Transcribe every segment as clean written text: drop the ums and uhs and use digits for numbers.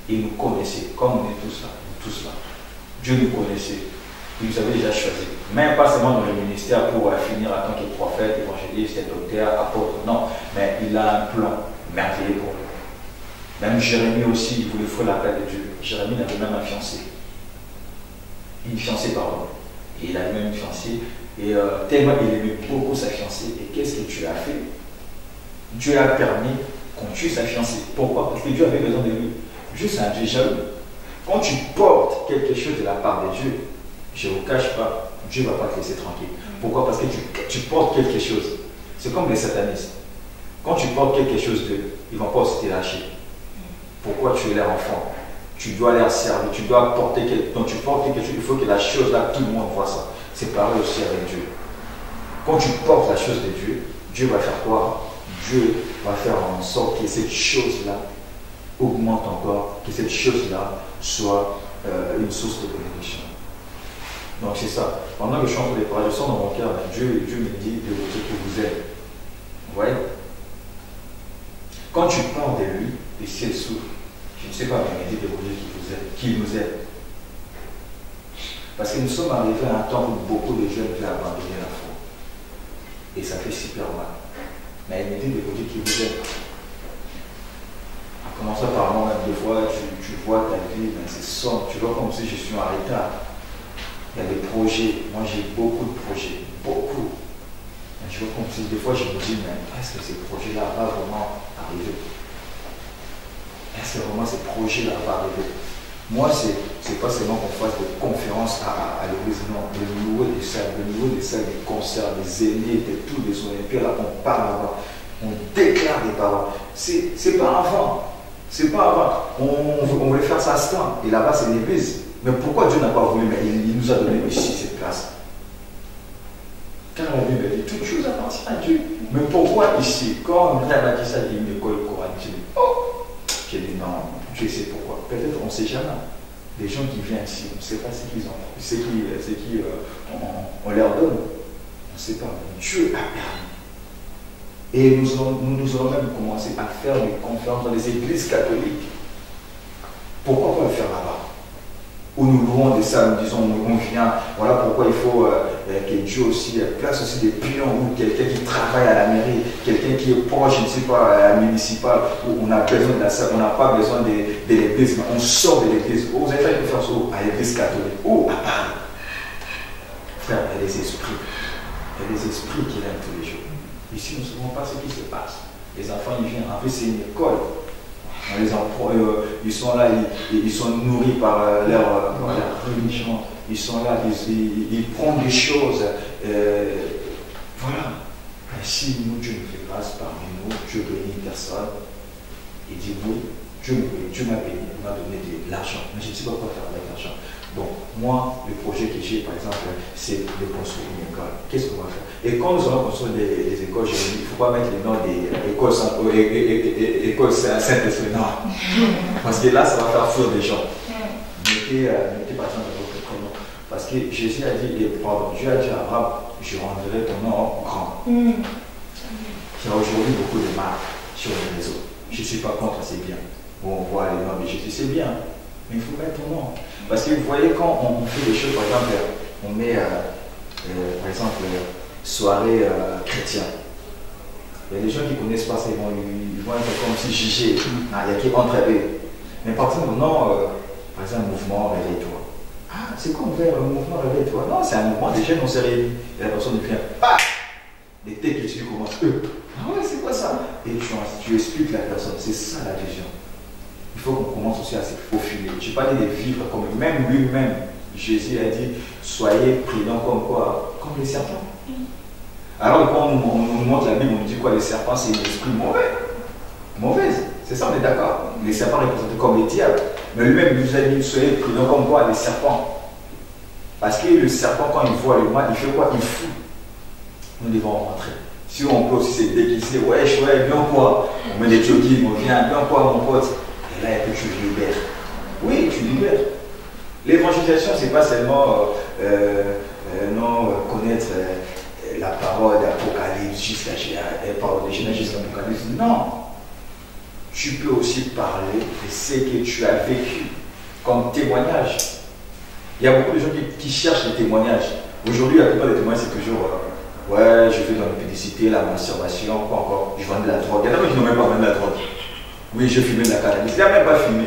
Il nous connaissait, comme on est tous là. Dieu nous connaissait. Il nous avait déjà choisi. Même pas seulement dans le ministère pour finir en tant que prophète, évangéliste, docteur, apôtre. Non, mais il a un plan merveilleux pour nous. Même Jérémie aussi, il voulait faire la paix de Dieu. Jérémie avait même un fiancé. Une fiancée, pardon. Et il a même une fiancée. Et tellement il aimait beaucoup sa fiancée. Et qu'est-ce que Dieu a fait? Dieu a permis qu'on tue sa fiancée. Pourquoi? Parce que Dieu avait besoin de lui. Dieu, c'est un Dieu jaloux. Quand tu portes quelque chose de la part de Dieu, je ne vous cache pas, Dieu ne va pas te laisser tranquille. Pourquoi? Parce que tu portes quelque chose. C'est comme les satanistes. Quand tu portes quelque chose d'eux, ils ne vont pas aussi te lâcher. Pourquoi tu es leur enfant? Tu dois leur servir, tu dois porter quelque chose. Donc tu portes quelque chose, il faut que la chose là, tout le monde voit ça. C'est pareil aussi avec Dieu. Quand tu portes la chose de Dieu, Dieu va faire quoi? Dieu va faire en sorte que cette chose-là augmente encore, que cette chose-là soit une source de bénédiction. Donc c'est ça. Pendant que je chante les paroles, je sens dans mon cœur, Dieu me dit de vous dire que vous êtes. Vous voyez? Quand tu parles de lui, les ciels s'ouvrent. Je ne sais pas, mais il dit de vous dire qu'il nous aide. Parce que nous sommes arrivés à un temps où beaucoup de jeunes veulent abandonner la foi. Et ça fait super mal. Mais il me dit de vous dire qu'il vous aide. En commençant par moi, des fois, tu vois ta vie, c'est sombre. Tu vois comme si je suis en retard. Il y a des projets. Moi, j'ai beaucoup de projets. Beaucoup. Mais je vois comme si des fois, je me dis, mais est-ce que ces projets-là vont vraiment arriver? Est-ce que vraiment ces projets-là vont arriver? Moi, c'est pas seulement qu'on fasse des conférences à l'église, non. Le niveau des salles, des concerts, des aînés, de tous les Olympiens, là, on parle là-bas. On déclare des paroles. C'est pas avant. C'est pas avant. On voulait faire ça à ce temps. Et là-bas, c'est l'église. Mais pourquoi Dieu n'a pas voulu? Mais il nous a donné ici cette place. Car la Bible dit toute chose appartient à Dieu. Mais pourquoi ici? Quand on a dit ça, il y a une école coranique, j'ai dit, oh! J'ai dit non, Dieu sait pourquoi. Peut-être on ne sait jamais. Les gens qui viennent ici, on ne sait pas ce qu'ils ont. On leur donne. On ne sait pas. Mais Dieu a permis. Et nous allons même commencer à faire des conférences dans les églises catholiques. Pourquoi pas le faire là-bas? Où nous louons de ça, nous disons, on vient, voilà pourquoi il faut que Dieu aussi place aussi des pions ou quelqu'un qui travaille à la mairie, quelqu'un qui est proche, je ne sais pas, à la municipale, où on a besoin de la salle, on n'a pas besoin de l'église, mais on sort de l'église. Vous avez fait une conférence à l'église catholique, ou à Paris. Frère, il y a des esprits. Il y a des esprits qui viennent tous les jours. Ici, nous ne savons pas ce qui se passe. Les enfants, ils viennent, en plus, c'est une école. Les enfants, ils sont là, ils sont nourris par leur religion. Ils sont là, ils prennent des choses. Voilà. Et si nous, Dieu nous fait grâce parmi nous, Dieu bénit une personne, il dit oui, Dieu m'a béni, il m'a donné de l'argent. Mais je ne sais pas quoi faire avec l'argent. Donc, moi, le projet que j'ai, par exemple, c'est de construire une école. Qu'est-ce qu'on va faire? Et quand nous allons construire des écoles, je dis, il ne faut pas mettre les noms des écoles Saint-Esprit, non. Parce que là, ça va faire fuir des gens. Mettez par exemple votre prénom. Parce que Jésus a dit, pardon, Dieu a dit à Abraham, je rendrai ton nom grand. Il y a aujourd'hui beaucoup de marques sur les réseaux. Je ne suis pas contre, c'est bien. Où on voit les noms de Jésus, c'est bien. Mais il faut mettre ton nom. Parce que vous voyez, quand on fait des choses, par exemple, on met, par exemple, soirée chrétienne. Il y a des gens qui ne connaissent pas ça, ils vont être comme si jugés. Il y a qui entre eux. Mais par exemple, non, par exemple, mouvement réveille-toi. Ah, c'est quoi le mouvement réveille-toi? Non, c'est un mouvement des jeunes, on s'est réunis. Et la personne vient, bah! Les têtes qui commencent, ah ouais, c'est quoi ça? Et tu expliques la personne, c'est ça la vision. Il faut qu'on commence aussi à se profiler. Je n'ai pas dit de vivre comme même lui-même. Jésus a dit, soyez prudents comme quoi? Comme les serpents. Alors quand on nous montre la Bible, on nous dit quoi? Les serpents, c'est un esprit mauvais. Mauvaise. C'est ça, on est d'accord. Les serpents représentent comme les diables. Mais lui-même, il nous a dit, soyez prudents comme quoi? Les serpents. Parce que le serpent, quand il voit le mal, il fait quoi? Il fout. Nous devons rentrer. Si on peut aussi se déguiser, ouais, viens quoi? On met des jogging, on vient, viens quoi, mon pote? Et là, tu libères. Oui, tu libères. L'évangélisation, ce n'est pas seulement connaître la parole d'Apocalypse jusqu'à Genèse jusqu'à l'Apocalypse. Non. tu peux aussi parler de ce que tu as vécu comme témoignage. Il y a beaucoup de gens qui cherchent les témoignages. Aujourd'hui, la plupart des témoignages, c'est toujours ouais, je fais dans la publicité, la masturbation, quoi encore, je vends de la drogue. Il y en a qui n'ont même pas vendu de la drogue. Oui, je filmais de la cannabis. Il n'a même pas filmé.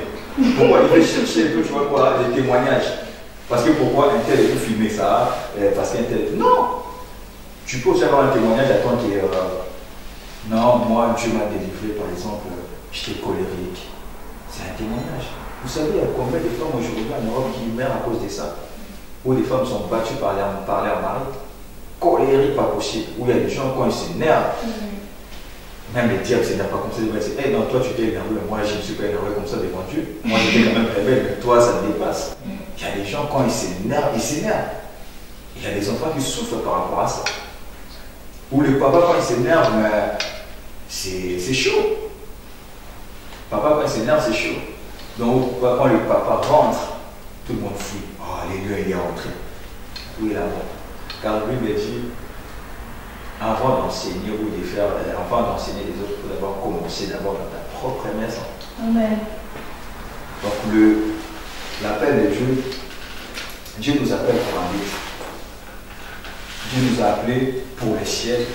Pourquoi il veut chercher un peu, tu vois quoi, des témoignages? Parce que pourquoi un tel veut filmer ça? Parce qu'un tel. Non! Tu peux aussi avoir un témoignage à toi qui est non, moi, Dieu m'a délivré, par exemple, j'étais colérique. C'est un témoignage. Vous savez, il y a combien de femmes aujourd'hui en Europe qui meurent à cause de ça? Où les femmes sont battues par leur mari, colérique, pas possible. Où il y a des gens, quand ils s'énervent, même les diables ne s'énervent pas comme ça, ils vont dire hey, non, toi tu t'es énervé, mais moi je ne suis pas énervé comme ça devant Dieu. Moi j'étais quand même très belle, mais toi ça te dépasse. Il y a des gens, quand ils s'énervent, ils s'énervent. Il y a des enfants qui souffrent par rapport à ça. Ou le papa, quand il s'énerve, c'est chaud. Papa, quand il s'énerve, c'est chaud. Donc, quand le papa rentre, tout le monde fuit. Oh, alléluia, il est rentré. Oui, là, bon. Car lui me dit, avant d'enseigner ou de faire, avant d'enseigner les autres, il faut d'abord commencer d'abord dans ta propre maison. Amen. Donc, l'appel de Dieu, Dieu nous appelle pour un but. Dieu nous a appelés pour le ciel,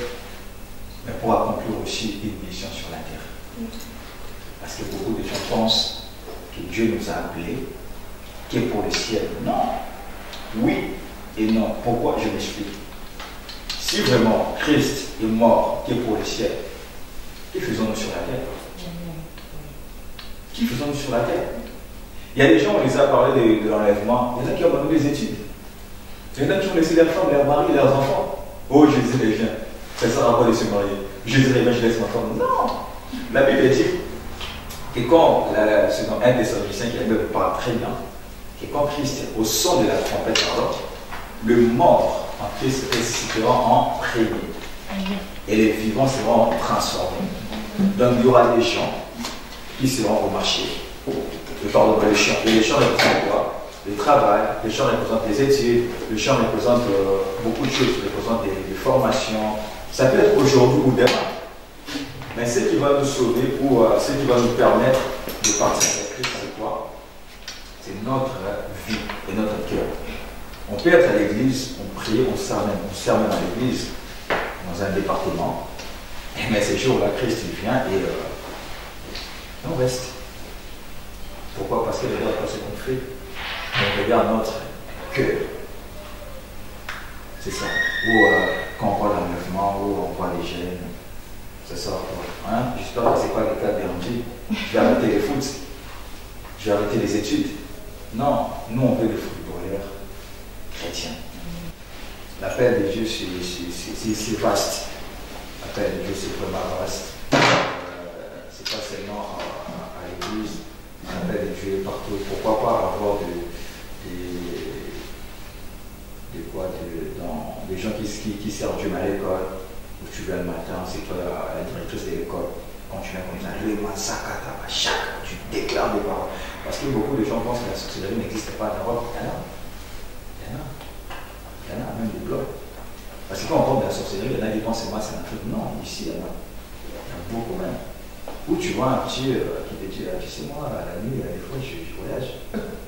mais pour accomplir aussi une mission sur la terre. Parce que beaucoup de gens pensent que Dieu nous a appelés que pour le ciel. Non. Oui et non. Pourquoi? Je m'explique. Si vraiment Christ est mort que pour le ciel, que faisons-nous sur la terre? Qui faisons-nous sur la terre? Il y a des gens, on les a parlé de l'enlèvement, il y en a qui ont abandonné des études. Il y en a qui ont laissé leurs femmes, leurs maris, leurs enfants. Oh, Jésus revient. Ça ne sert à quoi de se marier? Jésus revient, je laisse ma femme. Non! La Bible dit que quand, c'est dans 1 Thessaloniciens qui me parle très bien, que quand Christ, au son de la trompette, le mort en Christ ressuscitera en premier. Et les vivants seront transformés. Donc il y aura des gens qui seront au marché. Pardon, les champs. Et les champs représentent quoi? Le travail, les champs représentent les études, le champ représente beaucoup de choses, représente des formations. Ça peut être aujourd'hui ou demain. Mais ce qui va nous sauver ou ce qui va nous permettre de partir avec Christ, c'est quoi? C'est notre vie et notre cœur. On peut être à l'église, on prie, on sert même à l'église, dans un département. Mais ces jours-là, Christ il vient et on reste. Pourquoi? Parce que regarde pas ce qu'on fait. On regarde notre cœur. C'est ça. Ou quand on voit l'enlèvement, ou on voit les jeunes. C'est ça. Hein? J'espère que c'est pas le cas d'Andy. Je vais arrêter les foot. Je vais arrêter les études. Non, nous on veut des footballeurs chrétiens. L'appel de Dieu c'est vaste. L'appel de Dieu c'est vraiment vaste. C'est pas seulement à l'église. L'appel de Dieu est partout. Pourquoi pas avoir des gens qui servent Dieu à l'école, où tu viens le matin, c'est toi la directrice de l'école. Quand tu viens comme ça, tu déclares des paroles. Parce que beaucoup de gens pensent que la sorcellerie n'existe pas en Europe. Il y en a même des blocs. Parce que quand on parle de la sorcellerie, il y en a qui pensent que moi c'est un truc. Non, ici, il y en a beaucoup même. Ou tu vois un petit qui te dit, tu sais moi, la nuit, des fois je voyage.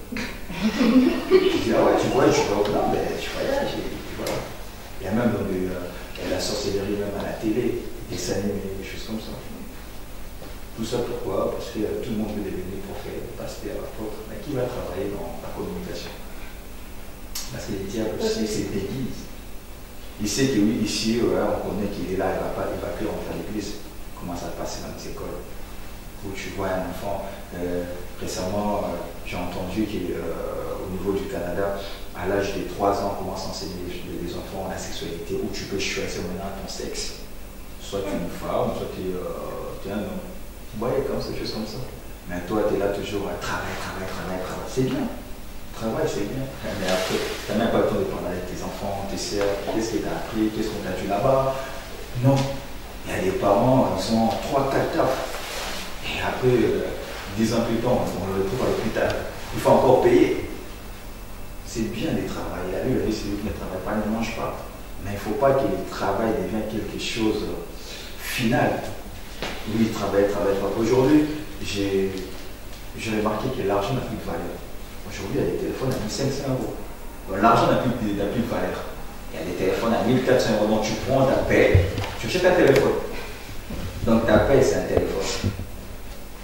Tu dis, ah ouais, tu voyages, non, mais tu voyages, et voilà. Il y a même la sorcellerie, même à la télé, des dessins animés, des choses comme ça. Tout ça pourquoi? Parce que tout le monde veut devenir prophète, pasteur, apôtre, mais qui va travailler dans la communication? Parce que les diables aussi, c'est déguise. Il sait que oui, ici, on connaît qu'il est là, il ne va plus rentrer à l'église. Comment ça passe dans les écoles? Où tu vois un enfant, récemment, j'ai entendu qu'au niveau du Canada, à l'âge de 3 ans, on commence à enseigner les enfants la sexualité, où tu peux choisir maintenant ton sexe. Soit tu es une femme, soit tu es un homme. Vous voyez, comme ça, des choses comme ça. Mais toi, tu es là toujours à travailler. C'est bien. Travail, c'est bien. Mais après, tu n'as même pas le temps de parler avec tes enfants, tes sœurs, qu'est-ce que tu as appris, qu'est-ce qu'on t'a dit là-bas. Non. Il y a des parents, ils sont 3-4 tafs. Et après, 10 ans plus tard, on le retrouve avec plus tard. Il faut encore payer. C'est bien de travailler. La Bible dit celui qui ne travaille pas ne mange pas. Mais il ne faut pas que le travail devienne quelque chose final. Oui, travailler. Aujourd'hui, j'ai remarqué que l'argent n'a plus de valeur. Aujourd'hui, il y a des téléphones à 1500 euros. L'argent n'a plus de valeur. Il y a des téléphones à 1400 euros. Donc tu prends ta paie, tu achètes un téléphone. Donc ta paie, c'est un téléphone.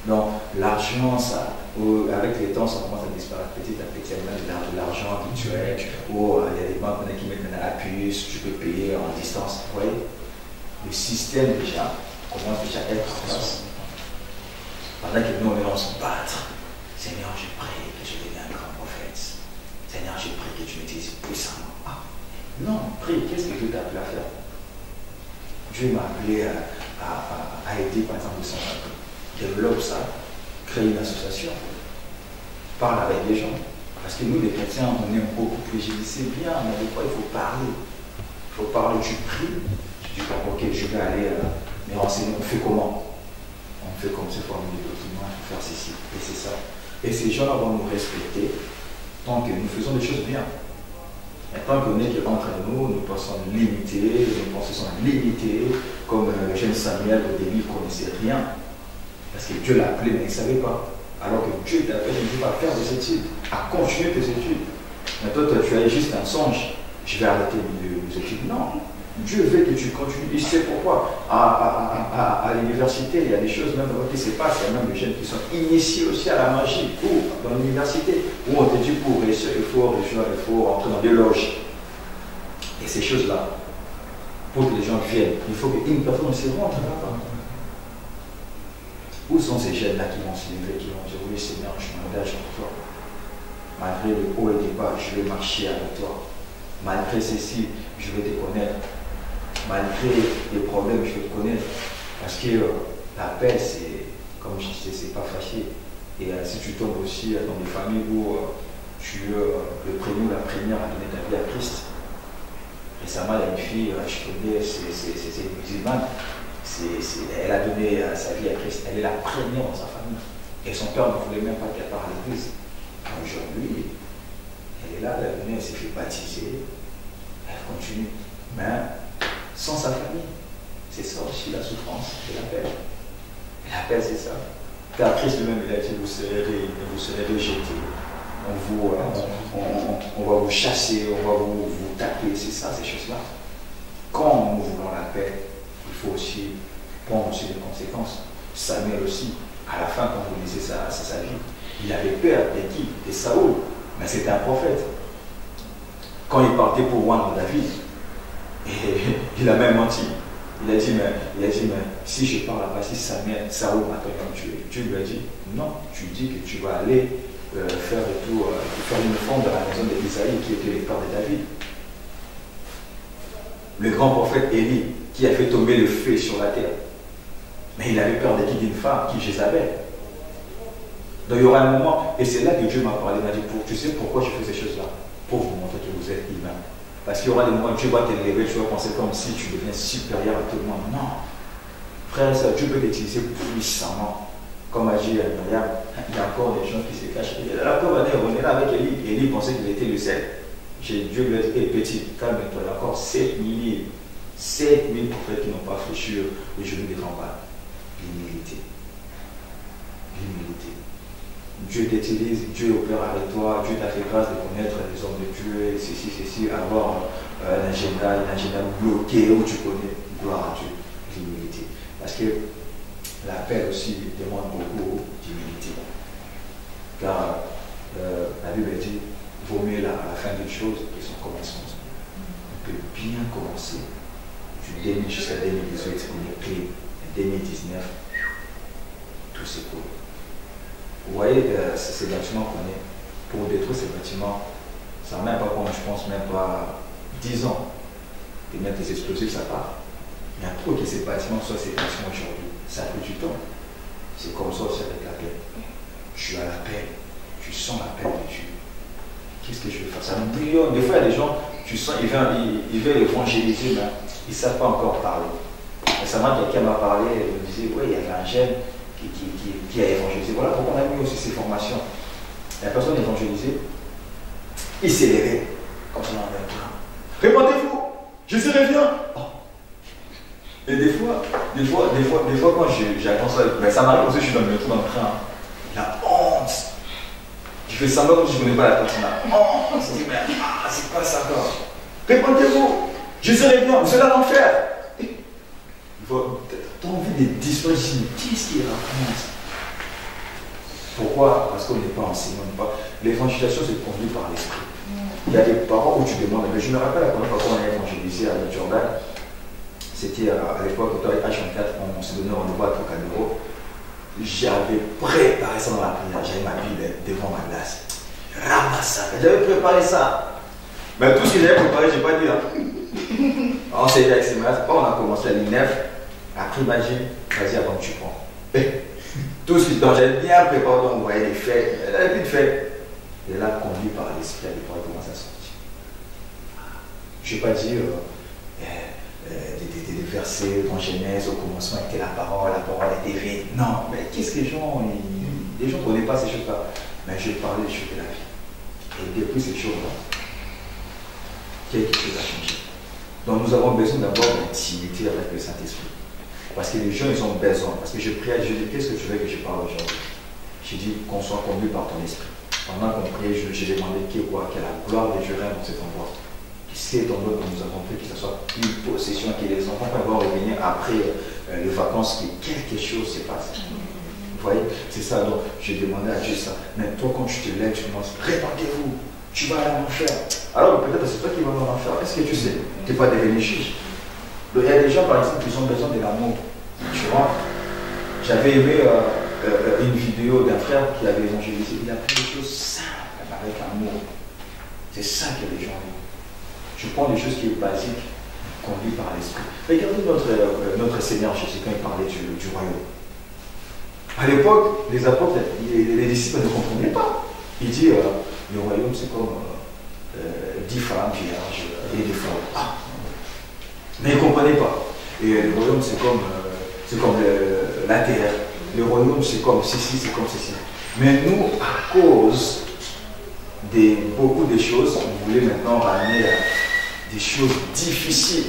Donc l'argent, ça, avec le temps, ça commence à disparaître petit à petit. Il y a de l'argent habituel. Ou il y a des banques qui mettent maintenant la puce, tu peux payer en distance. Vous voyez, le système déjà commence déjà à être en place. Pendant que nous, on se battre. Seigneur, je prie que je devienne un grand prophète. Seigneur, je prie que tu m'utilises puissamment. Ah, non, prie, qu'est-ce que Dieu t'a appelé à faire? Dieu m'a appelé à aider, par exemple, son peuple. Développe ça, crée une association, parle avec les gens. Parce que nous, les chrétiens, on aime beaucoup prier. Je dis, c'est bien, mais des fois, il faut parler. Il faut parler, tu pries. Tu dis, ok, je vais aller me renseigner. On fait comment? On fait comme c'est formulé le document, il faut faire ceci, et c'est ça. Et ces gens-là vont nous respecter tant que nous faisons des choses bien. Et tant qu'on est entre nous, nous pensons limiter, nos pensées sont limitées, comme le jeune Samuel au début, il ne connaissait rien. Parce que Dieu l'a appelé, mais il ne savait pas. Alors que Dieu t'a appelé, il dit à faire des études, à continuer tes études. Mais toi, tu as juste un songe, je vais arrêter mes études. Non. Dieu veut que tu continues. Il sait pourquoi. À l'université, il y a des choses même qui se passent. Il y a même des jeunes qui sont initiés aussi à la magie dans l'université. Où on te dit pour réussir, il faut entrer dans des loges. Et ces choses-là, pour que les gens viennent, il faut qu'une personne se rentre là-bas. Où sont ces jeunes-là qui vont se lever, qui vont dire oui, Seigneur, je m'engage pour toi. Malgré le haut et le bas, je vais marcher avec toi. Malgré ceci, je vais te connaître. Malgré les problèmes, je vais te connaître. Parce que la paix, c'est, comme je disais, c'est pas facile. Et si tu tombes aussi dans des familles où tu es le premier ou la première à donner ta vie à Christ. Récemment, il y a une fille, je connais, c'est une musulmane. Elle a donné sa vie à Christ. Elle est la première dans sa famille. Et son père ne voulait même pas qu'elle parte à l'église. Aujourd'hui, elle est là, elle s'est fait baptiser. Elle continue. Mais sans sa famille, c'est ça aussi la souffrance et la paix. Et la paix, c'est ça. Car Christ lui-même, il a dit, vous serez rejetés. On va vous chasser, on va vous taper. C'est ça, ces choses-là. Quand nous voulons la paix, il faut aussi prendre aussi les conséquences. Samuel aussi, à la fin, quand vous lisez sa vie, il avait peur de qui? De Saoul. Mais c'était un prophète. Quand il partait pour oindre David, et il a même menti. Il a dit, mais si je pars là-bas, si Saoul m'attend comme tuer, Dieu lui a dit, non, tu dis que tu vas aller faire une offrande dans la maison d'Isaïe qui était le père de David. Le grand prophète Élie, qui a fait tomber le feu sur la terre. Mais il avait peur d'une femme, qui Jézabel. Donc il y aura un moment, et c'est là que Dieu m'a parlé, il m'a dit, tu sais pourquoi je fais ces choses-là? Pour vous montrer que vous êtes humain. Parce qu'il y aura des moments où tu vas te lever, tu vas penser comme si tu deviens supérieur à tout le monde. Non. Frère et soeur, tu peux l'utiliser puissamment. Comme a dit Myriam, il y a encore des gens qui se cachent. La preuve, on est là avec Élie. Élie pensait qu'il était le seul. Dieu lui a dit, hé petit, calme-toi, il y a encore 7000 prophètes qui n'ont pas fléchi les genoux des grands pas. L'humilité. L'humilité. Dieu t'utilise, Dieu opère avec toi, Dieu t'a fait grâce de connaître les hommes de Dieu, ceci, avoir un agenda bloqué où tu connais, gloire à Dieu, l'humilité. Parce que la paix aussi demande beaucoup d'humilité. Car la Bible dit, il vaut mieux à la fin d'une chose que son commencement. On peut bien commencer. Du 2000 jusqu'à 2018, on est clé. 2019, tout s'écoule. Vous voyez, ces bâtiments qu'on est, pour détruire ces bâtiments, ça n'a même pas, je pense, même pas 10 ans de mettre des explosifs, ça part. Mais pour que ces bâtiments soient ces bâtiments aujourd'hui, ça a pris du temps. C'est comme ça aussi avec la paix. Tu as la paix, tu sens la paix de Dieu. Qu'est-ce que je vais faire? Ça me bouillonne. Des fois, il y a des gens, tu sens, ils veulent évangéliser, mais ils ne savent pas encore parler. Récemment, quelqu'un m'a parlé, il me disait, oui, il y avait un jeune qui a évangélisé. Voilà pourquoi on a mis aussi ces formations. La personne évangélisée, il s'est levé, comme ça dans un temps. Répondez-vous, je serai bien. Oh. Et des fois, quand j'attends ça, mais ça m'arrive aussi, je suis dans le métro, dans le train, la honte. Je fais semblant comme si je ne connais pas la personne. La honte. Je dis, mais c'est quoi ça encore? Répondez-vous, je serai bien, vous serez dans l'enfer. T'as envie de disparaître, je dis, qu'est-ce qu'il raconte? Pourquoi? Parce qu'on n'est pas enseigné, l'évangélisation c'est conduit par l'esprit. Il y a des paroles où tu demandes, mais je me rappelle la première fois qu'on a évangélisé à Jordan, c'était à l'époque, au H24, on s'est donné rendez-vous à Trocadéro. J'avais préparé ça dans la prière, j'avais ma Bible devant ma glace. Ramasse ça, j'avais préparé ça. Mais tout ce que j'avais préparé, je n'ai pas dit là. On s'est dit avec ses mains, on a commencé à l'INEF, après il m'a dit, vas-y avant que tu prends. Tout ce que j'avais bien préparé, on voyait les faits, elle n'avait plus de faits. Et là, conduit par l'esprit, elle pourrait commencer à sortir. Je ne vais pas dire des versets dans Genèse, au commencement était la parole était vraie. Non, mais qu'est-ce que les gens ne connaissent pas ces choses-là. Mais je parlais des choses de la vie. Et depuis ces choses-là, quelque chose a changé. Donc nous avons besoin d'avoir une intimité avec le Saint-Esprit. Parce que les gens, ils ont besoin. Parce que je prie, je dis, qu'est-ce que tu veux que je parle aujourd'hui? J'ai dit qu'on soit conduit par ton esprit. Pendant qu'on priait, j'ai demandé que la gloire de Dieu règne dans cet endroit. C'est ton endroit que nous avons pris, que ce soit une possession, que les enfants peuvent revenir après les vacances, que quelque chose se passe. Vous voyez, c'est ça. Donc, j'ai demandé à Dieu ça. Mais toi, quand tu te lèves, tu commences, répandez-vous, tu vas aller en enfer. Alors, peut-être c'est toi qui vas aller en enfer. Est-ce que tu sais? Tu n'es pas devenu juge. Il y a des gens, par exemple, qui ont besoin de l'amour. Tu vois, j'avais aimé une vidéo d'un frère qui avait évangélisé. Il a pris des choses simples avec amour. C'est ça que les gens aiment. Je prends des choses qui sont basiques, conduites par l'esprit. Regardez notre Seigneur Jésus quand il parlait du royaume. À l'époque, les apôtres, les disciples ne comprenaient pas. Il dit le royaume c'est comme 10 femmes vierges et des femmes. Ah. Mais ils ne comprenaient pas. Et le royaume c'est comme la terre. Le royaume c'est comme ceci, c'est comme ceci. Mais nous, à cause de beaucoup de choses, on voulait maintenant ramener des choses difficiles.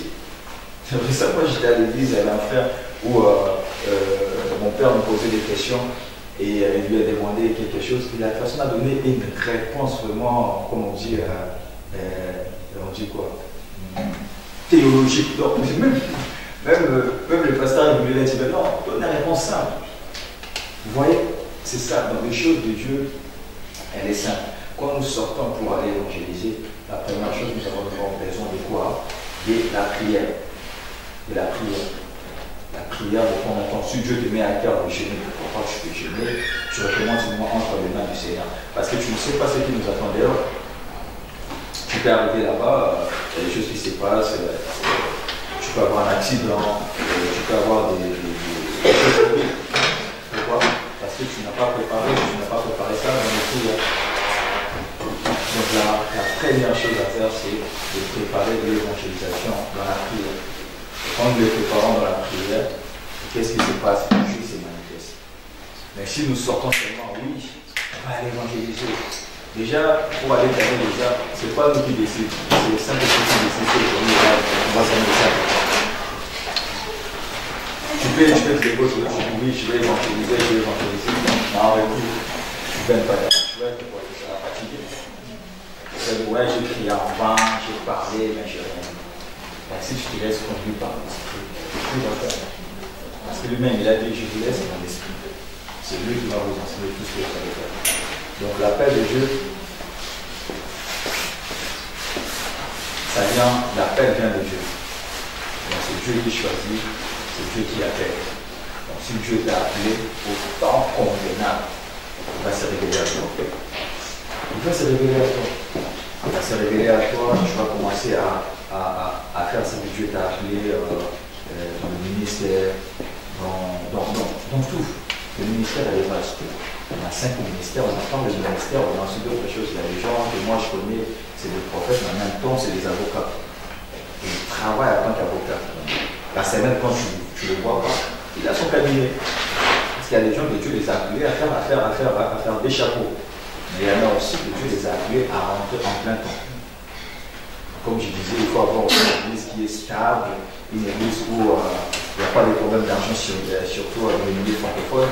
C'est vrai ça, moi j'étais à l'église, il y avait un frère où mon père me posait des questions et il lui a demandé quelque chose. Et la personne a donné une réponse vraiment, comme on dit quoi, théologique. Donc, même le pasteur il lui a dit, mais non, donne une réponse simple. Vous voyez, c'est ça. Donc les choses de Dieu, elle est simple. Quand nous sortons pour aller évangéliser, la première chose, nous avons besoin de quoi? De la prière. De la prière. La prière de ton temps. Si Dieu te met à cœur de gêner, pourquoi tu peux gêner? Tu recommences entre les mains du Seigneur. Parce que tu ne sais pas ce qui nous attend dehors. Tu peux arriver là-bas, il y a des choses qui se passent, tu peux avoir un accident, tu peux avoir des choses horribles. Pourquoi? Parce que tu n'as pas préparé ça dans les prières. Donc la première chose à faire, c'est de préparer de l'évangélisation dans la prière. Quand nous les préparons dans la prière, qu'est-ce qui se passe? Dieu se manifeste. Mais si nous sortons seulement, oui, on va aller évangéliser. Déjà, pour aller gagner les âmes, ce n'est pas nous qui décident. C'est les saints qui décident aujourd'hui, on va gagner les âmes. Tu peux te débaucher, oui, je vais évangéliser. Mais en retour, tu ne gagnes pas d'âme. Tu vas être fatigué. Ouais, j'ai crié en vain, j'ai parlé, mais j'ai rien dit. Si tu te laisses conduire par l'esprit, tu vas faire. Parce que lui-même, il a dit, je vous laisse dans l'esprit. C'est lui qui va vous enseigner tout ce que vous allez faire. Donc l'appel de Dieu, l'appel vient de Dieu. Donc c'est Dieu qui choisit, c'est Dieu qui appelle. Donc si Dieu t'a appelé au temps convenable, il va se révéler à toi. Il va se révéler à toi. Il va se révéler à toi, tu vas commencer à faire ce que Dieu t'a appelé dans le ministère, dans tout. Le ministère, elle est vaste. On a 5 ministères, on a parlé de ministère, on a aussi d'autres choses. Il y a des gens que moi je connais, c'est des prophètes, mais en même temps, c'est des avocats. Ils travaillent en tant qu'avocat. La semaine, quand tu le vois pas, il a son cabinet. Parce qu'il y a des gens que Dieu les a appelés à faire des chapeaux. Mais il y en a aussi que Dieu les a appelés à rentrer en plein temps. Comme je disais, il faut avoir une église qui est stable, une église où pas de problème d'argent, surtout dans les milieux francophones.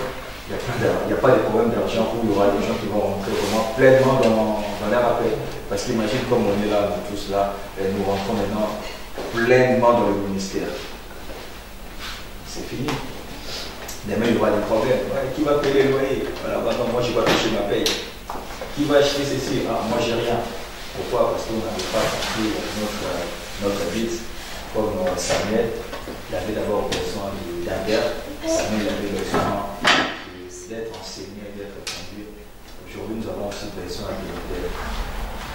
Il n'y a pas de problème d'argent où il y aura des gens qui vont rentrer vraiment pleinement dans leur appel. Parce qu'imagine comme on est là, nous tous là, et nous rentrons maintenant pleinement dans le ministère. C'est fini. Demain, il y aura des problèmes. Ouais, qui va payer le loyer? Voilà, maintenant, moi, je vais toucher ma paye. Qui va acheter ceci? Ah, moi, j'ai rien. Pourquoi? Parce qu'on n'avait pas compris notre bite. Comme Samuel, il avait d'abord besoin d'un père. Samuel avait besoin d'être enseigné, d'être conduit. Aujourd'hui, nous avons aussi besoin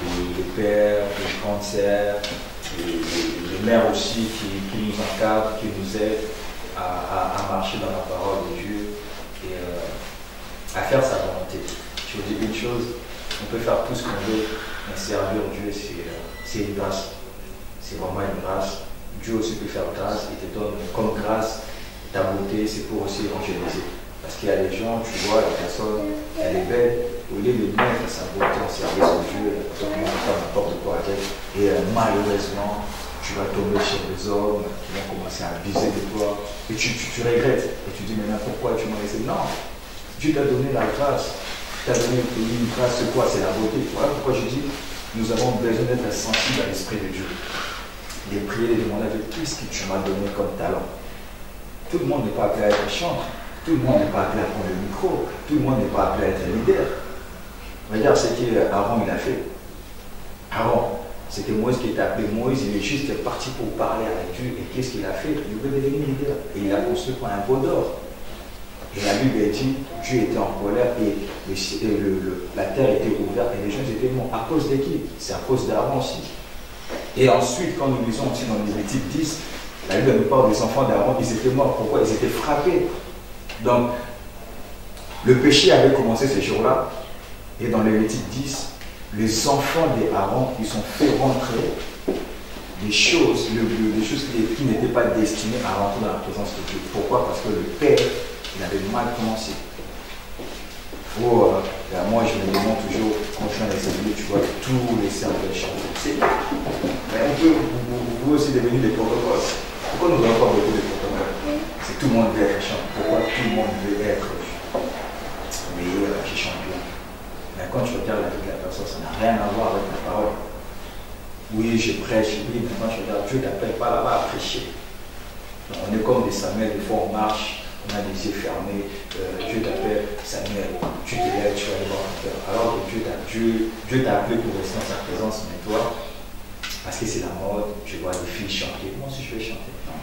des pères, des grandes sœurs, des mères aussi qui nous encadrent, qui nous aident à marcher dans la parole de Dieu et à faire sa volonté. Je vous dis une chose, on peut faire tout ce qu'on veut, mais servir Dieu, c'est une grâce. C'est vraiment une grâce. Dieu aussi peut faire grâce, il te donne comme grâce ta beauté, c'est pour aussi évangéliser. Parce qu'il y a des gens, tu vois, la personne, elle est belle, au lieu de mettre sa beauté en service de Dieu, la personne commence à faire n'importe quoi avec, et malheureusement, tu vas tomber sur des hommes qui vont commencer à abuser de toi, et tu regrettes, et tu dis maintenant pourquoi tu m'as laissé? Non, Dieu t'a donné la grâce, t'a donné une grâce, c'est quoi? C'est la beauté. Voilà pourquoi je dis, nous avons besoin d'être sensibles à l'Esprit de Dieu, de prier, de demander avec qu'est-ce que tu m'as donné comme talent. Tout le monde n'est pas appelé à être chanteur, tout le monde n'est pas appelé à prendre le micro, tout le monde n'est pas appelé à être leader. Regarde ce qu'Aaron il a fait. Aaron, c'était Moïse qui était appelé. Moïse, il est juste parti pour parler avec Dieu. Et qu'est-ce qu'il a fait? Il veut devenir leader. Et il a construit un pot d'or. Et la Bible a dit, Dieu était en colère et la terre était ouverte et les gens étaient morts. À cause de qui? C'est à cause d'Aaron aussi. Et ensuite, quand nous lisons aussi dans Lévitique 10, la Bible nous parle des enfants d'Aaron, ils étaient morts. Pourquoi? Ils étaient frappés. Donc, le péché avait commencé ce jour-là. Et dans Lévitique 10, les enfants d'Aaron, ils ont fait rentrer des choses, qui n'étaient pas destinées à rentrer dans la présence de Dieu. Pourquoi? Parce que le Père, il avait mal commencé. Moi, je me demande toujours, quand je suis dans les églises, tu vois tous les cercles chanter. Mais on peut, vous aussi devenir des protocoles. Pourquoi nous n'avons pas beaucoup de protocoles? C'est tout le monde veut être chanteur. Pourquoi tout le monde veut être meilleur, qui chante bien? Mais quand tu regardes la vie de la personne, ça n'a rien à voir avec la parole. Oui, je prêche, oui, mais quand je regarde, Dieu ne t'appelle pas là-bas à prêcher. Donc, on est comme des Samuel, des fois on marche, on a les yeux fermés, Dieu t'appelle, Samuel, tu te lèves, tu vas aller voir ton père. Alors que Dieu t'a appelé pour rester dans sa présence, mais toi, parce que c'est la mode, je vois des filles chanter, moi aussi je vais chanter. Non.